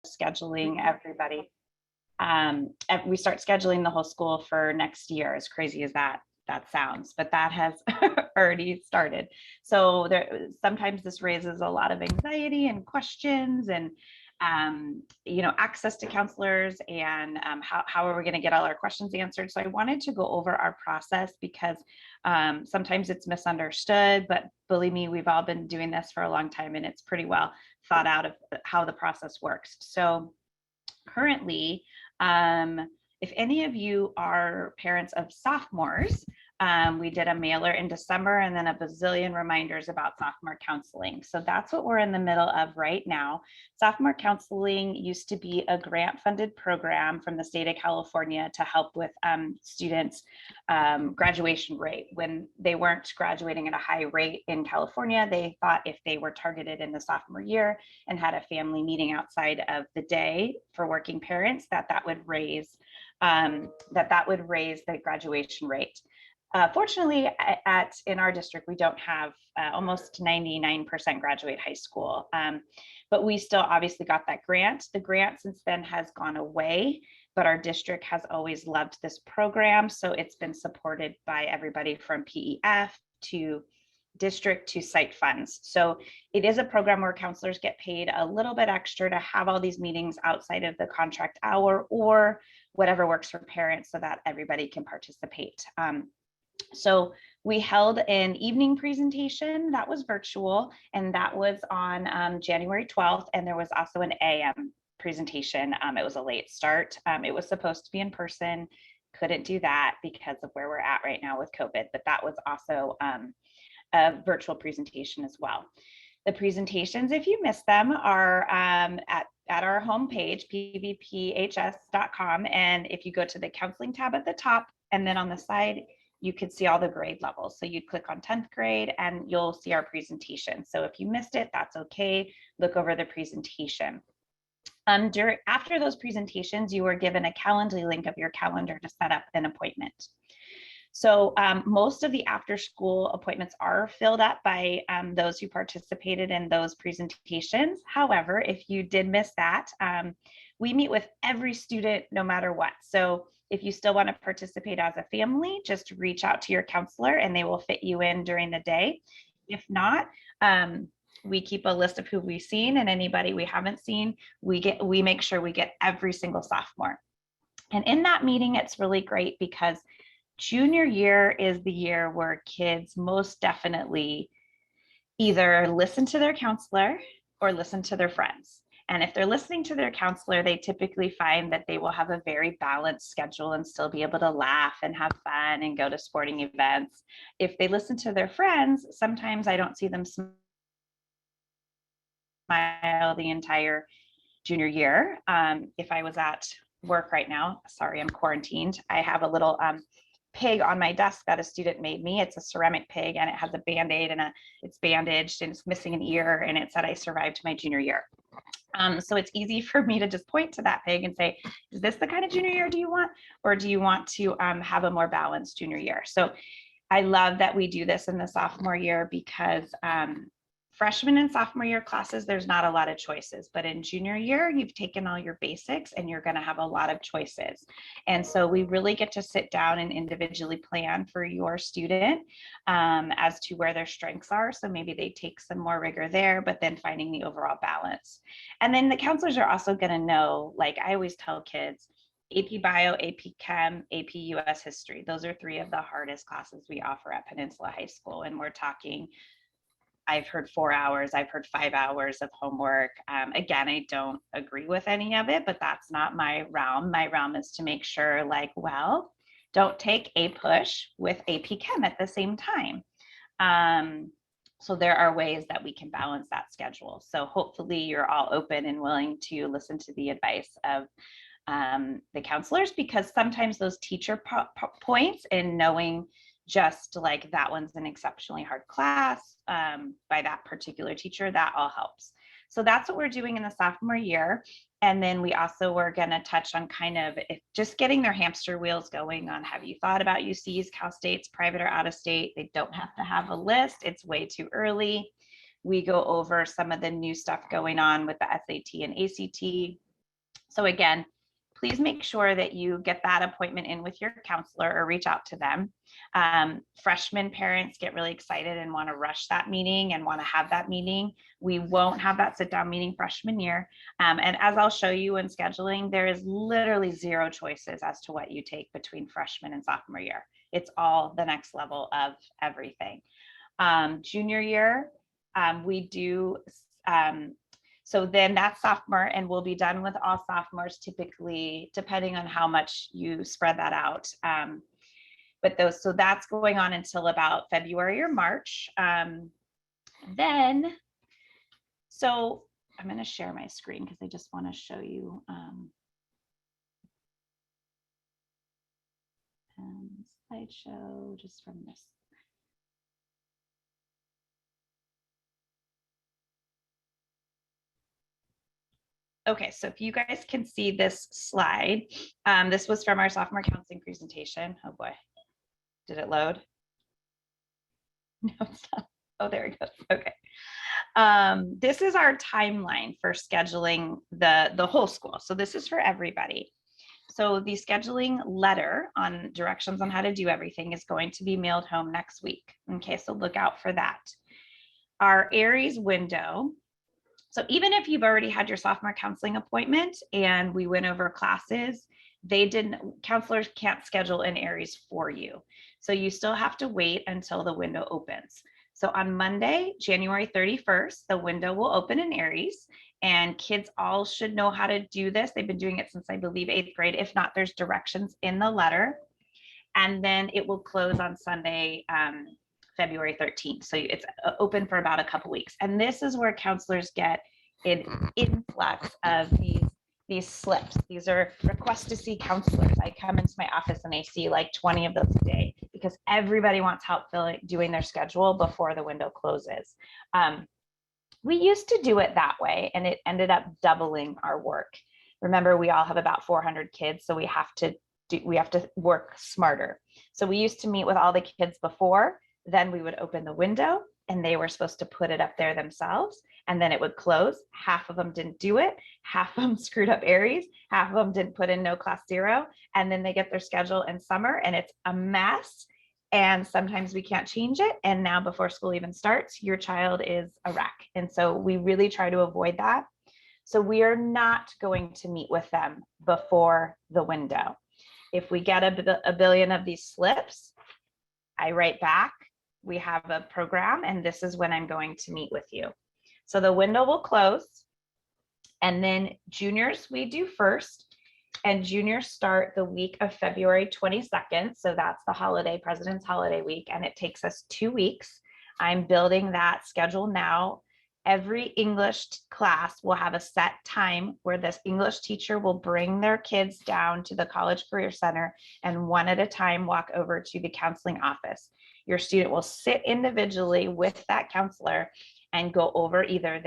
scheduling everybody. We start scheduling the whole school for next year, as crazy as that sounds, but that has already started. So sometimes this raises a lot of anxiety and questions, and access to counselors, and how are we going to get all our questions answered. So I wanted to go over our process because sometimes it's misunderstood, but believe me, we've all been doing this for a long time, and it's pretty well thought out of how the process works. So currently, if any of you are parents of sophomores, we did a mailer in December and then a bazillion reminders about sophomore counseling. So that's what we're in the middle of right now. Sophomore counseling used to be a grant funded program from the state of California to help with students' graduation rate. When they weren't graduating at a high rate in California, they thought if they were targeted in the sophomore year and had a family meeting outside of the day for working parents, that would raise the graduation rate. Fortunately, in our district, we don't have almost 99% graduate high school, but we still obviously got that grant. The grant since then has gone away, but our district has always loved this program. So it's been supported by everybody from PEF to district to site funds. So it is a program where counselors get paid a little bit extra to have all these meetings outside of the contract hour or whatever works for parents so that everybody can participate. So we held an evening presentation that was virtual, and that was on January 12th. And there was also an AM presentation. It was a late start. It was supposed to be in person, couldn't do that because of where we're at right now with COVID, but that was also a virtual presentation as well. The presentations, if you missed them, are at our homepage, pvphs.com. And if you go to the counseling tab at the top, and then on the side, you could see all the grade levels. So you'd click on 10th grade and you'll see our presentation. So if you missed it, that's okay. Look over the presentation. After those presentations, you were given a Calendly link of your calendar to set up an appointment. So most of the after school appointments are filled up by those who participated in those presentations. However, if you did miss that, we meet with every student no matter what. So if you still want to participate as a family, just reach out to your counselor and they will fit you in during the day. If not, we keep a list of who we've seen, and anybody we haven't seen, we make sure we get every single sophomore. And in that meeting, it's really great because junior year is the year where kids most definitely either listen to their counselor or listen to their friends. And if they're listening to their counselor, they typically find that they will have a very balanced schedule and still be able to laugh and have fun and go to sporting events. If they listen to their friends, sometimes I don't see them smile the entire junior year. If I was at work right now, sorry, I'm quarantined, I have a little pig on my desk that a student made me. It's a ceramic pig and it has a Band-Aid and it's bandaged and it's missing an ear, and it said I survived my junior year. So it's easy for me to just point to that pig and say, is this the kind of junior year do you want? Or do you want to have a more balanced junior year? So I love that we do this in the sophomore year because freshman and sophomore year classes, there's not a lot of choices, but in junior year, you've taken all your basics and you're going to have a lot of choices. And so we really get to sit down and individually plan for your student as to where their strengths are. So maybe they take some more rigor there, but then finding the overall balance. And then the counselors are also going to know, like I always tell kids, AP Bio, AP Chem, AP US History. Those are three of the hardest classes we offer at Peninsula High School. And we're talking, I've heard 4 hours, I've heard 5 hours of homework. Again, I don't agree with any of it, but that's not my realm. My realm is to make sure, like, well, don't take a push with AP Chem at the same time. So there are ways that we can balance that schedule. So hopefully you're all open and willing to listen to the advice of the counselors, because sometimes those teacher points in knowing just like that one's an exceptionally hard class by that particular teacher, that all helps. So that's what we're doing in the sophomore year. And then we also were going to touch on kind of just getting their hamster wheels going on, have you thought about UCs, Cal States, private or out of state? They don't have to have a list. It's way too early. We go over some of the new stuff going on with the SAT and ACT. So again, please make sure that you get that appointment in with your counselor or reach out to them. Freshman parents get really excited and want to rush that meeting and want to have that meeting. We won't have that sit down meeting freshman year. And as I'll show you in scheduling, there is literally zero choices as to what you take between freshman and sophomore year. It's all the next level of everything. Junior year, we do, so then that's sophomore, and we'll be done with all sophomores typically, depending on how much you spread that out. So that's going on until about February or March. So I'm going to share my screen because I just want to show you slideshow just from this. Okay, so if you guys can see this slide, this was from our sophomore counseling presentation. Oh boy, did it load? No, it's not. Oh, there it goes. Okay. This is our timeline for scheduling the whole school. So this is for everybody. So the scheduling letter on directions on how to do everything is going to be mailed home next week. Okay, so look out for that. Our Aries window. So even if you've already had your sophomore counseling appointment and we went over classes, counselors can't schedule an Aries for you. So you still have to wait until the window opens. So on Monday, January 31st, the window will open in Aries, and kids all should know how to do this. They've been doing it since I believe 8th grade. If not, there's directions in the letter. And then it will close on Sunday, February 13th. So it's open for about a couple weeks. And this is where counselors get an influx of these slips. These are requests to see counselors. I come into my office and I see like 20 of those a day because everybody wants help doing their schedule before the window closes. We used to do it that way and it ended up doubling our work. Remember, we all have about 400 kids, so we have to work smarter. So we used to meet with all the kids before, then we would open the window and they were supposed to put it up there themselves, and then it would close. Half of them didn't do it. Half of them screwed up Aries. Half of them didn't put in no class 0. And then they get their schedule in summer and it's a mess. And sometimes we can't change it. And now before school even starts, your child is a wreck. And so we really try to avoid that. So we are not going to meet with them before the window. If we get a billion of these slips, I write back, we have a program, and this is when I'm going to meet with you. So the window will close, and then juniors we do first, and juniors start the week of February 22nd. So that's the holiday, President's holiday week, and it takes us 2 weeks. I'm building that schedule now. Every English class will have a set time where this English teacher will bring their kids down to the College Career Center and one at a time walk over to the counseling office. Your student will sit individually with that counselor and go over either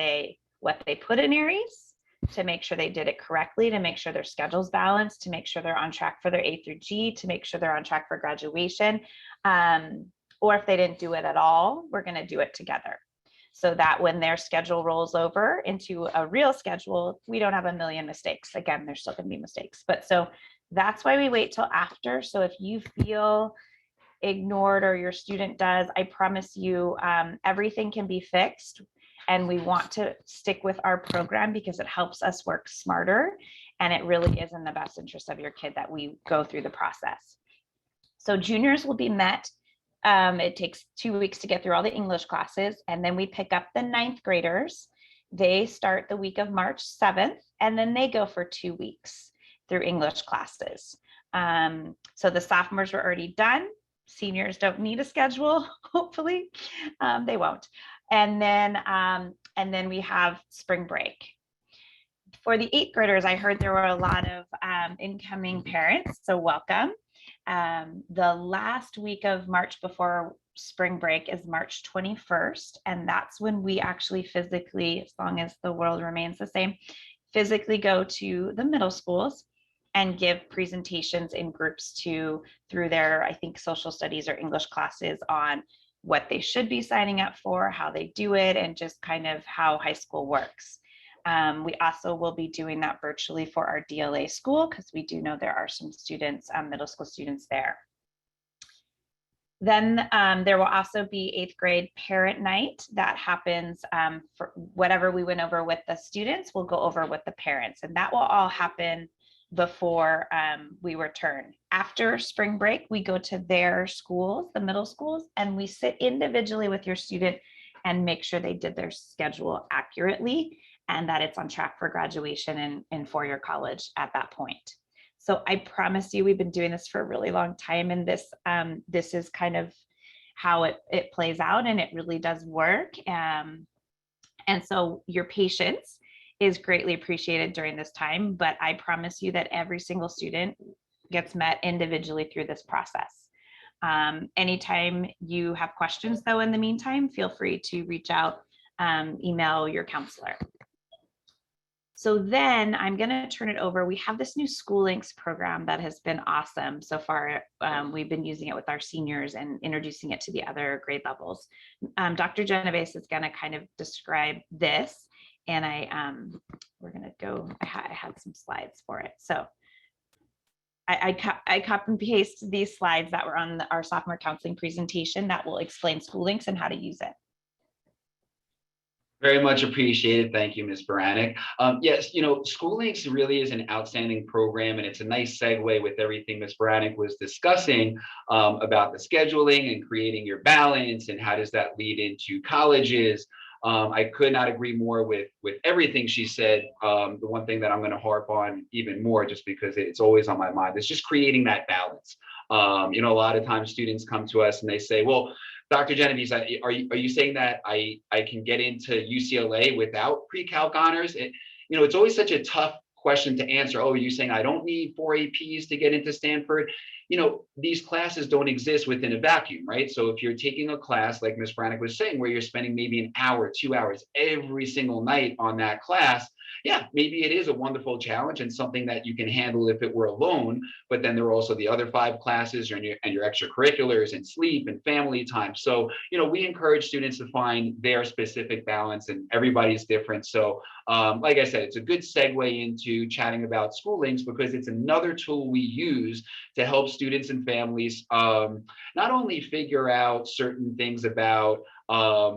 what they put in Aries to make sure they did it correctly, to make sure their schedule's balanced, to make sure they're on track for their A through G, to make sure they're on track for graduation. Or if they didn't do it at all, we're going to do it together, so that when their schedule rolls over into a real schedule, we don't have a million mistakes. Again, there's still going to be mistakes, but so that's why we wait till after. So if you feel ignored or your student does, I promise you everything can be fixed. And we want to stick with our program because it helps us work smarter. And it really is in the best interest of your kid that we go through the process. So juniors will be met. It takes 2 weeks to get through all the English classes. And then we pick up the 9th graders. They start the week of March 7th, and then they go for 2 weeks through English classes. So the sophomores were already done. Seniors don't need a schedule, hopefully. They won't. And then we have spring break. For the 8th graders, I heard there were a lot of incoming parents, so welcome. The last week of March before spring break is March 21st, and that's when we actually physically, as long as the world remains the same, physically go to the middle schools and give presentations in groups through their, I think, social studies or English classes on what they should be signing up for, how they do it, and just kind of how high school works. We also will be doing that virtually for our DLA school because we do know there are some students, middle school students there. Then there will also be 8th grade parent night that happens for whatever we went over with the students, we'll go over with the parents, and that will all happen before we return. After spring break, we go to their schools, the middle schools, and we sit individually with your student and make sure they did their schedule accurately and that it's on track for graduation and four-year college at that point. So I promise you, we've been doing this for a really long time, and this is kind of how it plays out, and it really does work. And so your patience is greatly appreciated during this time, but I promise you that every single student gets met individually through this process. Anytime you have questions, though, in the meantime, feel free to reach out, email your counselor. So then I'm going to turn it over. We have this new School Links program that has been awesome so far. We've been using it with our seniors and introducing it to the other grade levels. Dr. Genovese is going to kind of describe this, and we're going to go. I had some slides for it, so I copy and paste these slides that were on our sophomore counseling presentation that will explain School Links and how to use it. Very much appreciated. Thank you, Ms. Baranek. Yes, School Links really is an outstanding program, and it's a nice segue with everything Ms. Baranek was discussing about the scheduling and creating your balance and how does that lead into colleges. I could not agree more with everything she said. The one thing that I'm going to harp on even more, just because it's always on my mind, is just creating that balance. A lot of times students come to us and they say, well, Dr. Genovese, are you saying that I can get into UCLA without pre-calc honors? It's always such a tough question to answer. Oh, are you saying I don't need 4 APs to get into Stanford? These classes don't exist within a vacuum, right? So if you're taking a class, like Ms. Baranek was saying, where you're spending maybe an hour, 2 hours every single night on that class, yeah, maybe it is a wonderful challenge and something that you can handle if it were alone. But then there are also the other 5 classes and your extracurriculars and sleep and family time. So, we encourage students to find their specific balance, and everybody's different. So, like I said, it's a good segue into chatting about School Links because it's another tool we use to help students and families not only figure out certain things about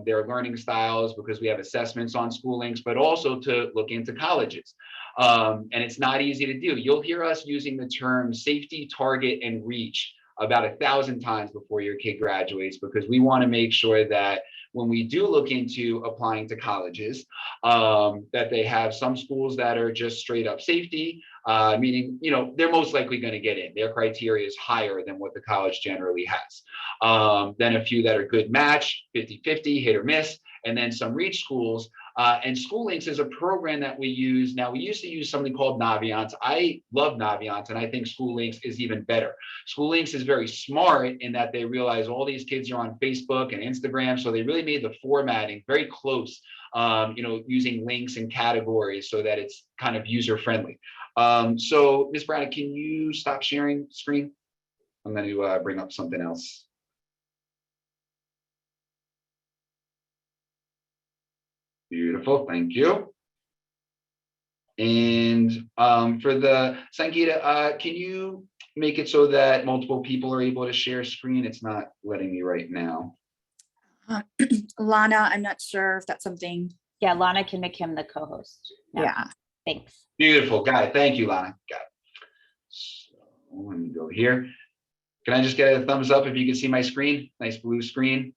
their learning styles, because we have assessments on School Links, but also to look into colleges. And it's not easy to do. You'll hear us using the term safety, target, and reach about 1,000 times before your kid graduates, because we want to make sure that when we do look into applying to colleges, that they have some schools that are just straight up safety, meaning, they're most likely going to get in. Their criteria is higher than what the college generally has. Then a few that are good match, 50-50, hit or miss, and then some reach schools. And School Links is a program that we use. Now, we used to use something called Naviance. I love Naviance, and I think School Links is even better. School Links is very smart in that they realize all these kids are on Facebook and Instagram, so they really made the formatting very close, using links and categories so that it's kind of user-friendly. So, Ms. Braddock, can you stop sharing screen? I'm going to bring up something else. Beautiful, thank you. And for the Sangeeta, can you make it so that multiple people are able to share screen? It's not letting me right now. Lana, I'm not sure if that's something. Yeah, Lana can make him the co-host. Yeah. Thanks. Beautiful, got it. Thank you, Lana. Got it. So let me go here. Can I just get a thumbs up if you can see my screen? Nice blue screen.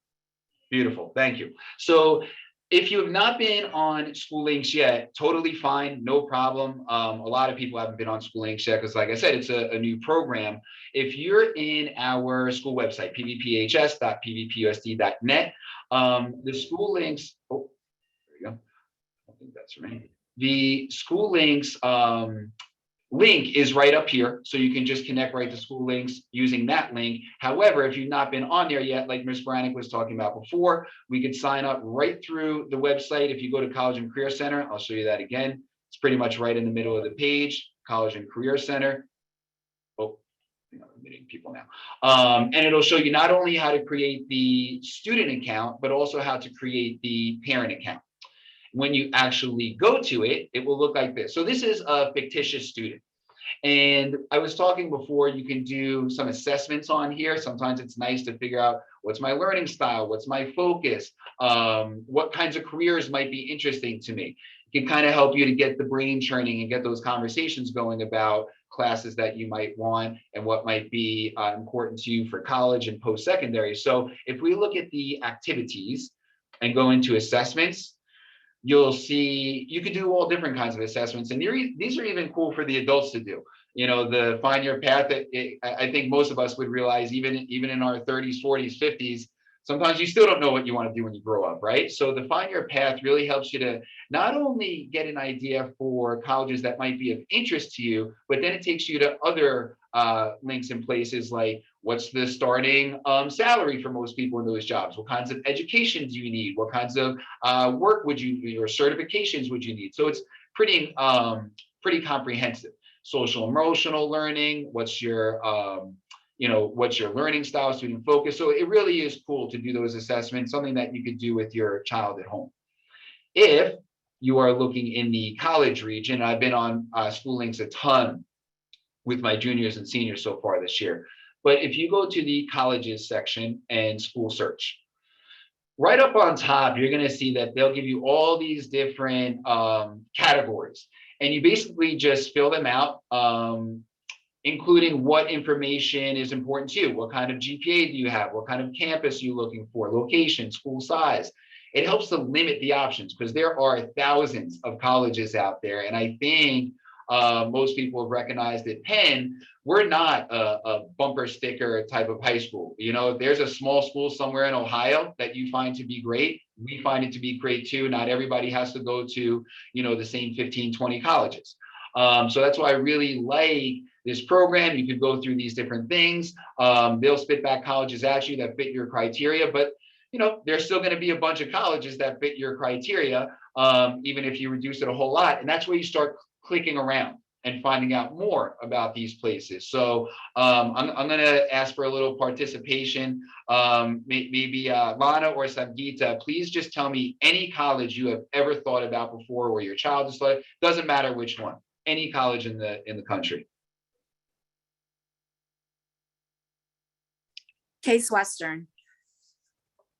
Beautiful, thank you. So if you have not been on School Links yet, totally fine, no problem. A lot of people haven't been on School Links yet because, like I said, it's a new program. If you're in our school website, pvphs.pvpusd.net, the School Links, oh, there we go. I think that's right. The School Links link is right up here, so you can just connect right to School Links using that link. However, if you've not been on there yet, like Ms. Baranek was talking about before, we can sign up right through the website. If you go to College and Career Center, I'll show you that again. It's pretty much right in the middle of the page, College and Career Center. Oh, I'm admitting people now. And it'll show you not only how to create the student account, but also how to create the parent account. When you actually go to it, it will look like this. So this is a fictitious student. And I was talking before, you can do some assessments on here. Sometimes it's nice to figure out what's my learning style, what's my focus, what kinds of careers might be interesting to me. It can kind of help you to get the brain churning and get those conversations going about classes that you might want and what might be important to you for college and post-secondary. So if we look at the activities and go into assessments, you'll see you could do all different kinds of assessments, and these are even cool for the adults to do. You know, the find your path. I think most of us would realize, even in our 30s, 40s, 50s, sometimes you still don't know what you want to do when you grow up, right? So the find your path really helps you to not only get an idea for colleges that might be of interest to you, but then it takes you to other links and places like what's the starting salary for most people in those jobs? What kinds of education do you need? What kinds of work would you, or certifications would you need? So it's pretty comprehensive. Social emotional learning, what's your what's your learning style, student focus. So it really is cool to do those assessments, something that you could do with your child at home. If you are looking in the college region, I've been on School Links a ton with my juniors and seniors so far this year. But if you go to the colleges section and school search, right up on top, you're going to see that they'll give you all these different categories. And you basically just fill them out, including what information is important to you. What kind of GPA do you have? What kind of campus are you looking for? Location, school size. It helps to limit the options because there are thousands of colleges out there. And I think most people have recognized that Penn, we're not a bumper sticker type of high school. You know, if there's a small school somewhere in Ohio that you find to be great, we find it to be great too. Not everybody has to go to, the same 15, 20 colleges. So that's why I really like this program. You could go through these different things. They'll spit back colleges at you that fit your criteria, but there's still going to be a bunch of colleges that fit your criteria, even if you reduce it a whole lot. And that's where you start clicking around and finding out more about these places. So I'm going to ask for a little participation. Maybe Lana or Sangeeta, please just tell me any college you have ever thought about before, or your child has thought. Doesn't matter which one. Any college in the country. Case Western.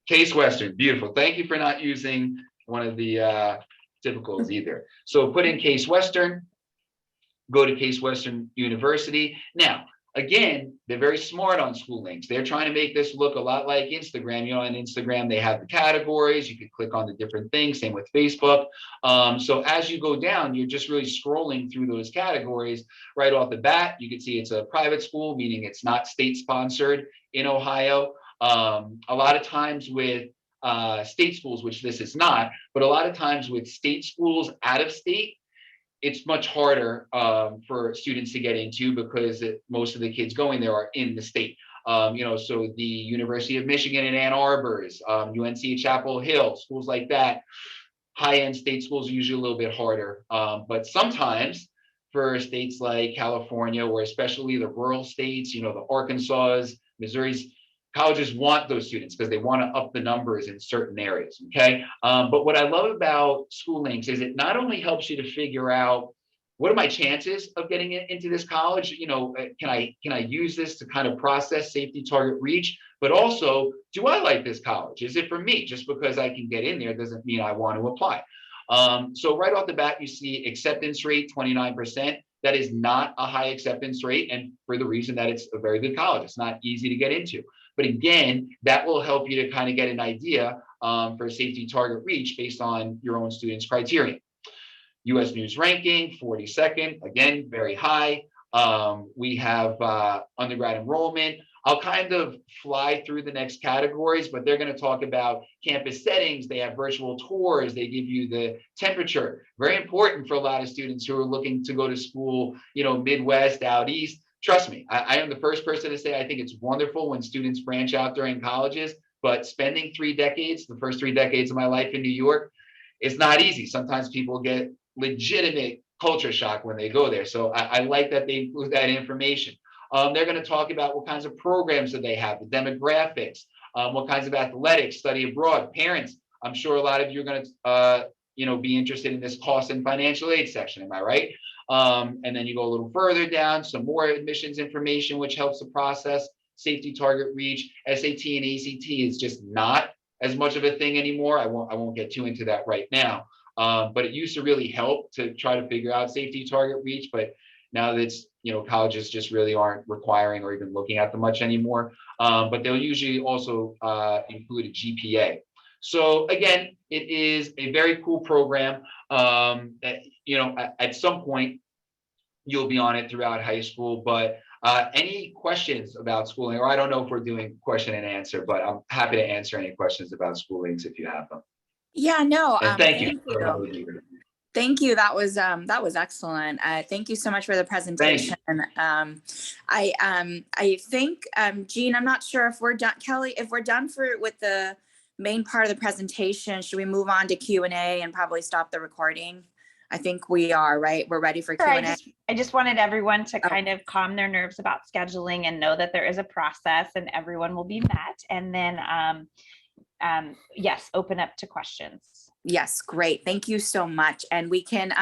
Case Western, beautiful. Thank you for not using one of the typicals either. So put in Case Western, go to Case Western University. Now, again, they're very smart on School Links. They're trying to make this look a lot like Instagram. On Instagram, they have the categories. You can click on the different things, same with Facebook. So as you go down, you're just really scrolling through those categories. Right off the bat, you can see it's a private school, meaning it's not state-sponsored in Ohio. A lot of times with state schools, which this is not, but a lot of times with state schools out of state, it's much harder for students to get into because most of the kids going there are in the state. So the University of Michigan in Ann Arbor's, UNC Chapel Hill, schools like that, high-end state schools are usually a little bit harder. But sometimes for states like California, or especially the rural states, the Arkansas, Missouri's, colleges want those students because they want to up the numbers in certain areas, okay? But what I love about School Links is it not only helps you to figure out what are my chances of getting into this college, can I use this to kind of process safety target reach, but also, do I like this college? Is it for me? Just because I can get in there doesn't mean I want to apply. So right off the bat, you see acceptance rate, 29%. That is not a high acceptance rate, and for the reason that it's a very good college. It's not easy to get into. But again, that will help you to kind of get an idea for safety target reach based on your own students' criteria. US News ranking, 42nd, again, very high. We have undergrad enrollment. I'll kind of fly through the next categories, but they're going to talk about campus settings. They have virtual tours. They give you the temperature. Very important for a lot of students who are looking to go to school, Midwest, out East. Trust me, I am the first person to say I think it's wonderful when students branch out during colleges, but spending the first 3 decades of my life in New York, it's not easy. Sometimes people get legitimate culture shock when they go there. So I like that they include that information. They're going to talk about what kinds of programs that they have, the demographics, what kinds of athletics, study abroad, parents. I'm sure a lot of you are going to, be interested in this cost and financial aid section. Am I right? And then you go a little further down, some more admissions information, which helps the process. Safety target reach, SAT and ACT is just not as much of a thing anymore. I won't get too into that right now. But it used to really help to try to figure out safety target reach, but now that's, colleges just really aren't requiring or even looking at them much anymore. But they'll usually also include a GPA. So again, it is a very cool program. At some point, you'll be on it throughout high school, but any questions about schooling, or I don't know if we're doing question and answer, but I'm happy to answer any questions about schoolings if you have them. Yeah, no, And thank you. Thank you. That was excellent. Thank you so much for the presentation. I think, Jean, I'm not sure if we're done, Kelly, if we're done with the main part of the presentation, should we move on to Q&A and probably stop the recording? I think we are, right? We're ready for Q&A. I just wanted everyone to kind of calm their nerves about scheduling and know that there is a process and everyone will be met. And then, yes, open up to questions. Yes, great. Thank you so much. And we can